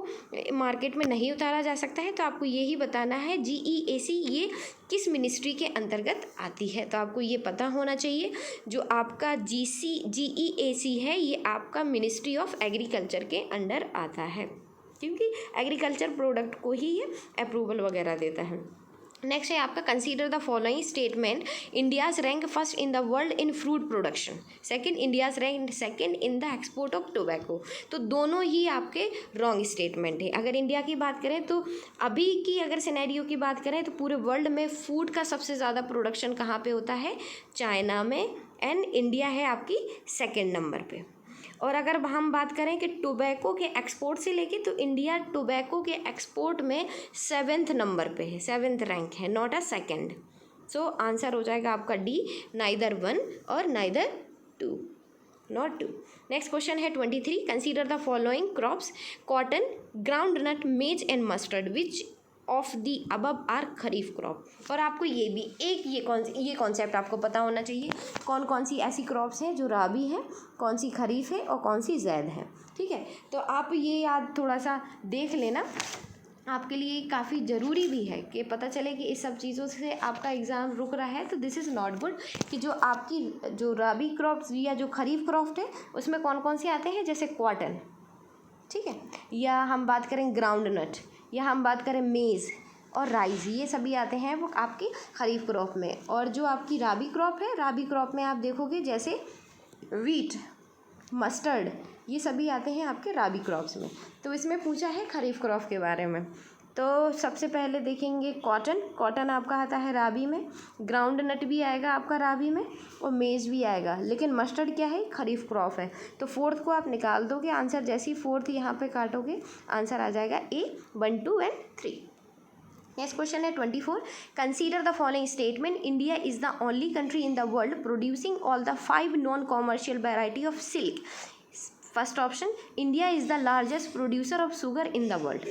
मार्केट में नहीं उतारा जा सकता है। तो आपको यही बताना है GEAC ये किस मिनिस्ट्री के अंतर्गत आती है। तो आपको ये पता होना चाहिए, जो आपका GEAC है ये आपका मिनिस्ट्री ऑफ एग्रीकल्चर के अंडर आता है, क्योंकि एग्रीकल्चर प्रोडक्ट को ही ये अप्रूवल वगैरह देता है। नेक्स्ट है आपका, consider the following statement, India's rank first in the world in fruit production, second India's rank second in the export of tobacco. तो दोनों ही आपके रॉन्ग स्टेटमेंट है। अगर इंडिया की बात करें तो अभी की अगर सिनेरियो की बात करें तो पूरे वर्ल्ड में फूड का सबसे ज़्यादा प्रोडक्शन कहाँ पे होता है, चाइना में, एंड इंडिया है आपकी सेकेंड नंबर पे। और अगर हम बात करें कि टोबैको के एक्सपोर्ट से लेके, तो इंडिया टोबैको के एक्सपोर्ट में 7th नंबर पे है, 7th रैंक है, not a second. So answer हो जाएगा आपका डी, नाइदर 1 और नाइदर 2, नॉट 2। नेक्स्ट क्वेश्चन है 23, consider the following crops, cotton, groundnut, maize and mustard, which of the above are kharif crop. और आपको ये भी एक ये कॉन्सेप्ट आपको पता होना चाहिए, कौन कौन सी ऐसी क्रॉप्स हैं जो राबी हैं, कौन सी खरीफ है और कौन सी जैद है। ठीक है, तो आप ये याद थोड़ा सा देख लेना, आपके लिए काफ़ी ज़रूरी भी है कि पता चले कि इस सब चीज़ों से आपका एग्ज़ाम रुक रहा है। तो दिस इज़ नॉट गुड कि जो आपकी जो राबी क्रॉप्स या जो खरीफ क्रॉप है उसमें कौन कौन से आते हैं, जैसे कॉटन, ठीक है, या हम बात करें ग्राउंड नट, या हम बात करें मेज़ और राइस, ये सभी आते हैं वो आपकी खरीफ क्रॉप में। और जो आपकी राबी क्रॉप है, राबी क्रॉप में आप देखोगे जैसे वीट, मस्टर्ड, ये सभी आते हैं आपके राबी क्रॉप्स में। तो इसमें पूछा है खरीफ क्रॉप के बारे में। तो सबसे पहले देखेंगे कॉटन, कॉटन आपका आता है राबी में, ग्राउंड नट भी आएगा आपका राबी में और मेज़ भी आएगा, लेकिन मस्टर्ड क्या है, खरीफ क्रॉप है। तो फोर्थ को आप निकाल दोगे आंसर, जैसी फोर्थ यहाँ पे काटोगे आंसर आ जाएगा A, 1, 2 एंड 3। नेक्स्ट क्वेश्चन है 24, consider the following statement, India is the only country in the world producing all the 5 non commercial variety of silk. First option, India is the largest producer of sugar in the world.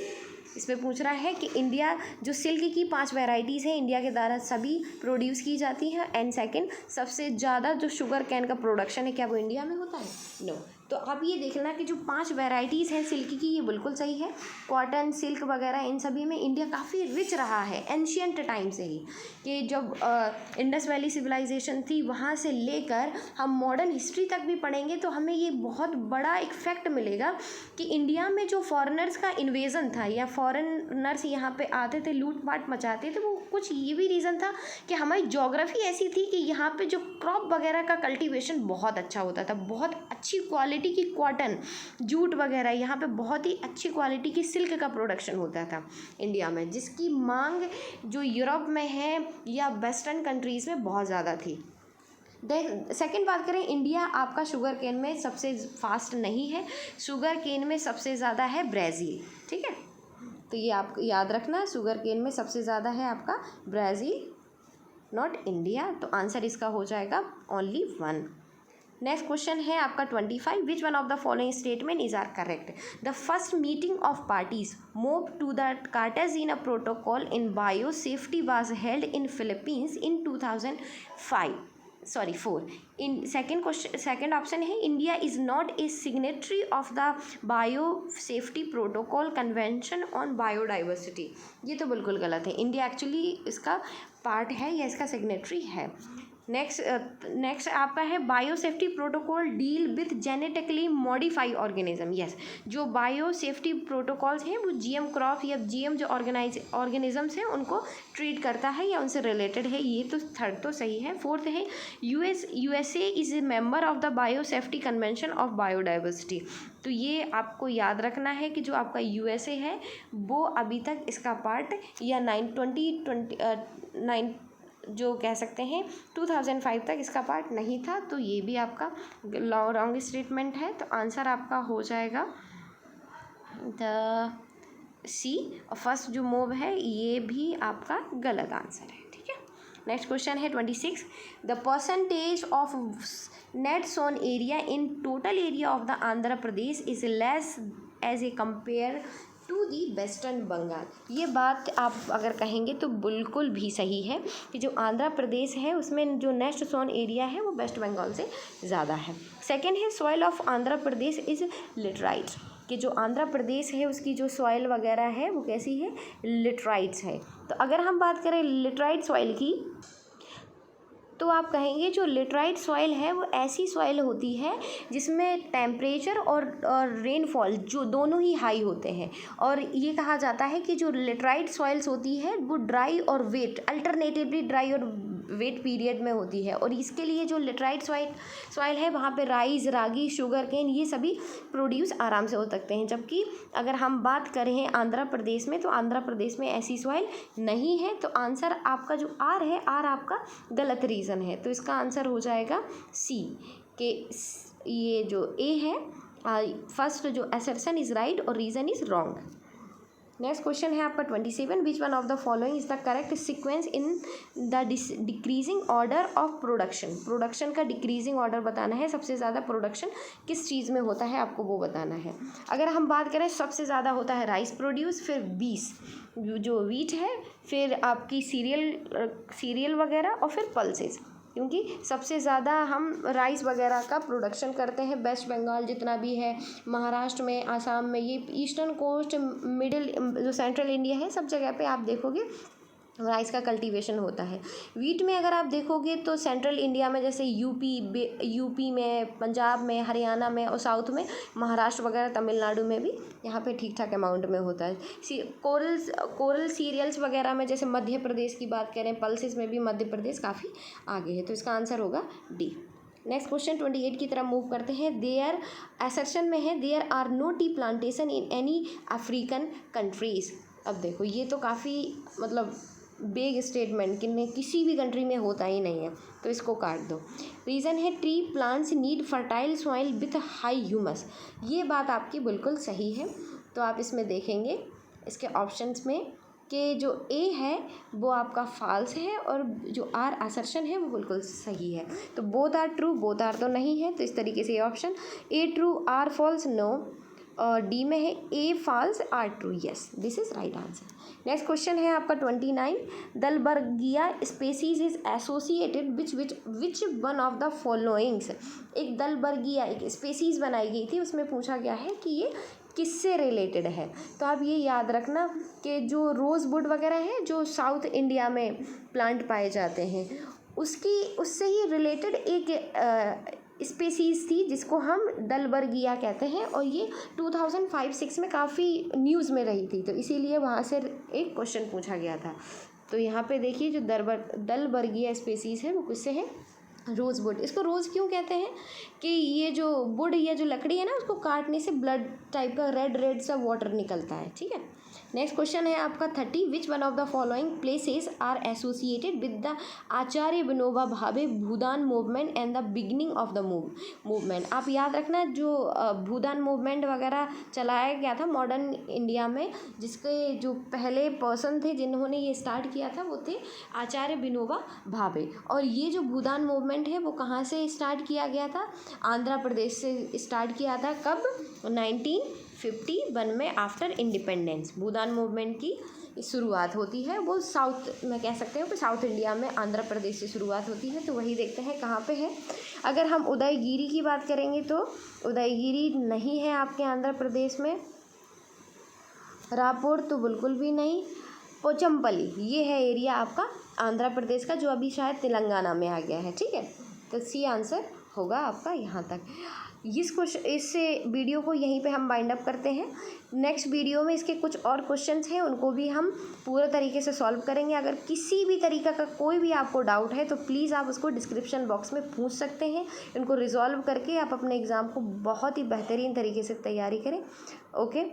इसमें पूछ रहा है कि इंडिया जो सिल्क की 5 वेराइटीज़ हैं इंडिया के द्वारा सभी प्रोड्यूस की जाती हैं, एंड सेकंड सबसे ज़्यादा जो शुगर कैन का प्रोडक्शन है क्या वो इंडिया में होता है, नो। तो आप ये देख लेना कि जो 5 वेराइटीज़ हैं सिल्क की ये बिल्कुल सही है। कॉटन, सिल्क वगैरह इन सभी में इंडिया काफ़ी रिच रहा है एंशियंट टाइम से ही, कि जब इंडस वैली सिविलाइजेशन थी वहाँ से लेकर हम मॉडर्न हिस्ट्री तक भी पढ़ेंगे तो हमें ये बहुत बड़ा एक फैक्ट मिलेगा कि इंडिया में जो फॉरेनर्स का इन्वेजन था या फॉरेनर्स यहाँ पे आते थे लूट पाट मचाते थे, वो कुछ ये भी रीज़न था कि हमारी ज्योग्राफी ऐसी थी कि यहाँ पे जो क्रॉप वगैरह का कल्टीवेशन बहुत अच्छा होता था, बहुत अच्छी क्वालिटी की कॉटन, जूट वगैरह, यहाँ पे बहुत ही अच्छी क्वालिटी की सिल्क का प्रोडक्शन होता था इंडिया में, जिसकी मांग जो यूरोप में है या वेस्टर्न कंट्रीज़ में बहुत ज़्यादा थी। सेकंड बात करें, इंडिया आपका शुगर केन में सबसे फास्ट नहीं है, शुगर केन में सबसे ज़्यादा है ब्राज़ील, ठीक है। तो ये आप याद रखना, शुगर केन में सबसे ज़्यादा है आपका ब्राज़ील, नॉट इंडिया। तो आंसर इसका हो जाएगा ओनली 1। नेक्स्ट क्वेश्चन है आपका 25, which one of the following statement is are correct. The first meeting of parties move to the Cartagena protocol in biosafety was held in Philippines in 4। In second option है, India is not a signatory of the biosafety protocol convention on biodiversity. ये तो बिल्कुल गलत है, इंडिया एक्चुअली इसका पार्ट है या इसका सिग्नेटरी है। नेक्स्ट आपका है bio safety protocol deal with genetically modify organism. Yes, जो बायो सेफ्टी प्रोटोकॉल्स हैं वो जीएम क्रॉप या जीएम जो ऑर्गेनिजम्स हैं उनको ट्रीट करता है या उनसे रिलेटेड है। ये तो थर्ड तो सही है। फोर्थ है USA is a member of the bio safety convention of biodiversity. तो ये आपको याद रखना है कि जो आपका यूएसए है वो अभी तक इसका पार्ट या 9 जो कह सकते हैं 2005 तक इसका पार्ट नहीं था। तो ये भी आपका रॉन्ग स्टेटमेंट है। तो आंसर आपका हो जाएगा द सी। फर्स्ट जो मूव है ये भी आपका गलत आंसर है। ठीक है, नेक्स्ट क्वेश्चन है 26। The percentage of net sown area in total area of the Andhra Pradesh is less as a compare to the western Bengal. ये बात आप अगर कहेंगे तो बिल्कुल भी सही है कि जो आंध्र प्रदेश है उसमें जो नेस्ट सोन एरिया है वो वेस्ट बंगाल से ज़्यादा है। सेकेंड है soil of Andhra Pradesh is laterite, कि जो आंध्र प्रदेश है उसकी जो सॉइल वगैरह है वो कैसी है, लिटराइट्स है। तो अगर हम बात करें लिटराइट सॉइल की तो आप कहेंगे जो लिटराइट सॉइल है वो ऐसी सॉइल होती है जिसमें टेम्परेचर और रेनफॉल जो दोनों ही हाई होते हैं। और ये कहा जाता है कि जो लिटराइट सॉइल्स होती है वो ड्राई और वेट अल्टरनेटिवली ड्राई और वेट पीरियड में होती है। और इसके लिए जो लिटराइट सॉइल है वहाँ पे राइस, रागी, शुगर केन ये सभी प्रोड्यूस आराम से हो सकते हैं। जबकि अगर हम बात करें आंध्र प्रदेश में तो आंध्र प्रदेश में ऐसी सॉइल नहीं है। तो आंसर आपका जो आर है, आर आपका गलत रीज़न है। तो इसका आंसर हो जाएगा सी के ये जो ए है फर्स्ट जो असर्शन इज़ राइट और reason is wrong. Next question है आपका 27। विच one of the following is the correct sequence in the decreasing order of production. Production का डिक्रीजिंग ऑर्डर बताना है, सबसे ज़्यादा प्रोडक्शन किस चीज़ में होता है आपको वो बताना है। अगर हम बात करें सबसे ज़्यादा होता है राइस प्रोड्यूस, फिर बीस जो वीट है, फिर आपकी सीरियल वगैरह और फिर पल्सेस। क्योंकि सबसे ज़्यादा हम राइस वगैरह का प्रोडक्शन करते हैं वेस्ट बंगाल जितना भी है, महाराष्ट्र में, आसाम में, ये ईस्टर्न कोस्ट, मिडिल जो सेंट्रल इंडिया है सब जगह पे आप देखोगे राइस का कल्टीवेशन होता है। वीट में अगर आप देखोगे तो सेंट्रल इंडिया में जैसे यूपी में, पंजाब में, हरियाणा में और साउथ में, महाराष्ट्र वगैरह, तमिलनाडु में भी यहाँ पे ठीक ठाक अमाउंट में होता है। कोरल सीरियल्स वगैरह में जैसे मध्य प्रदेश की बात करें, पल्सेस में भी मध्य प्रदेश काफ़ी आगे है। तो इसका आंसर होगा डी। नेक्स्ट क्वेश्चन 28 की तरफ मूव करते हैं। देयर असर्शन में है there are no tea plantation in any African countries. अब देखो ये तो काफ़ी मतलब बेग स्टेटमेंट कि किसी भी कंट्री में होता ही नहीं है, तो इसको काट दो। रीज़न है tree plants need fertile soil with high humus. ये बात आपकी बिल्कुल सही है। तो आप इसमें देखेंगे इसके ऑप्शंस में कि जो ए है वो आपका फॉल्स है और जो आर असर्शन है वो बिल्कुल सही है। तो both are true, both are तो नहीं है। तो इस तरीके से ये option A true, R false, no. और डी में है A false, R true, yes, this is right answer. Next question है आपका 29। Dalbergia species is associated which one of the followings. एक दलबर्गिया एक स्पेसीज बनाई गई थी, उसमें पूछा गया है कि ये किससे रिलेटेड है। तो आप ये याद रखना कि जो रोज़ वुड वगैरह है जो साउथ इंडिया में प्लांट पाए जाते हैं उससे ही रिलेटेड एक स्पेसीज़ थी जिसको हम दलबर्गिया कहते हैं। और ये 2005-06 में काफ़ी न्यूज़ में रही थी, तो इसीलिए वहाँ से एक क्वेश्चन पूछा गया था। तो यहाँ पे देखिए जो दलबर्गिया स्पेसीज़ है वो किससे है, रोज़ वुड। इसको रोज़ क्यों कहते हैं कि ये जो वुड या जो लकड़ी है ना उसको काटने से ब्लड टाइप का रेड सा वाटर निकलता है। ठीक है, नेक्स्ट क्वेश्चन है आपका 30। Which one of the following places are associated with the Acharya Vinoba Bhave Bhoodan movement and the beginning of the movement. आप याद रखना जो भूदान मूवमेंट वगैरह चलाया गया था मॉडर्न इंडिया में, जिसके जो पहले पर्सन थे जिन्होंने ये स्टार्ट किया था वो थे आचार्य विनोबा भावे। और ये जो भूदान मूवमेंट है वो कहाँ से स्टार्ट किया गया था, आंध्र प्रदेश से स्टार्ट किया था। कब, 1951 में आफ्टर इंडिपेंडेंस भूदान मूवमेंट की शुरुआत होती है। वो साउथ में कह सकते हैं कि साउथ इंडिया में आंध्र प्रदेश से शुरुआत होती है। तो वही देखते हैं कहाँ पे है। अगर हम उदयगिरी की बात करेंगे तो उदयगिरी नहीं है आपके आंध्र प्रदेश में। रायपुर तो बिल्कुल भी नहीं। पोचमपल्ली ये है एरिया आपका आंध्र प्रदेश का, जो अभी शायद तेलंगाना में आ गया है। ठीक है, तो सी आंसर होगा आपका यहाँ तक। इस वीडियो को यहीं पे हम बाइंड अप करते हैं। नेक्स्ट वीडियो में इसके कुछ और क्वेश्चंस हैं, उनको भी हम पूरे तरीके से सॉल्व करेंगे। अगर किसी भी तरीक़ा का कोई भी आपको डाउट है तो प्लीज़ आप उसको डिस्क्रिप्शन बॉक्स में पूछ सकते हैं। इनको रिजॉल्व करके आप अपने एग्ज़ाम को बहुत ही बेहतरीन तरीके से तैयारी करें। Okay,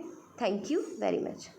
thank you very much.